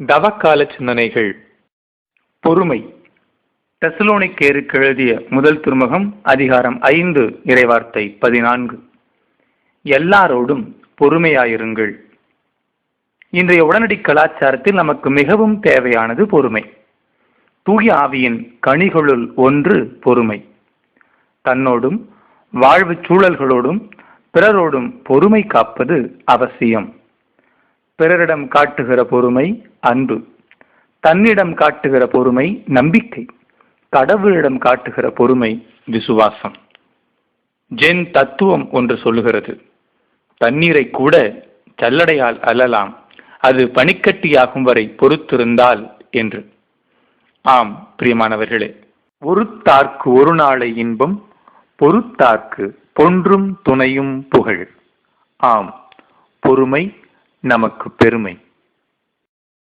தவக்கால சிந்தனைகள். பொறுமை. தெசலோனிக்கேயருக்கு எழுதிய முதல் திருமுகம் அதிகாரம் 5 இறைவார்த்தை 14. எல்லாரோடும் பொறுமையாயிருங்கள். இன்றைய உடனடி கலாச்சாரத்தில் நமக்கு மிகவும் தேவையானது பொறுமை. தூய ஆவியின் கனிகளுள் ஒன்று பொறுமை. தன்னோடும் வாழ்வு சூழல்களோடும் பிறரோடும் பொறுமை காப்பது அவசியம். பிறரிடம் காட்டுகிற பொறுமை அன்பு, தன்னிடம் காட்டுகிற பொறுமை நம்பிக்கை, கடவுளிடம் காட்டுகிற பொறுமை விசுவாசம். ஜென் தத்துவம் ஒன்று சொல்லுகிறது, தண்ணீரை கூட சல்லடையால் அள்ளலாம், அது பனிக்கட்டியாகும் வரை பொறுத்திருந்தால் என்று. ஆம் பிரியமானவர்களே, ஒருத்தார்க்கு ஒரு நாளை இன்பம், பொறுத்தார்க்கு பொன்றும் துணையும் புகழ். ஆம், பொறுமை நமக்கு பெருமை.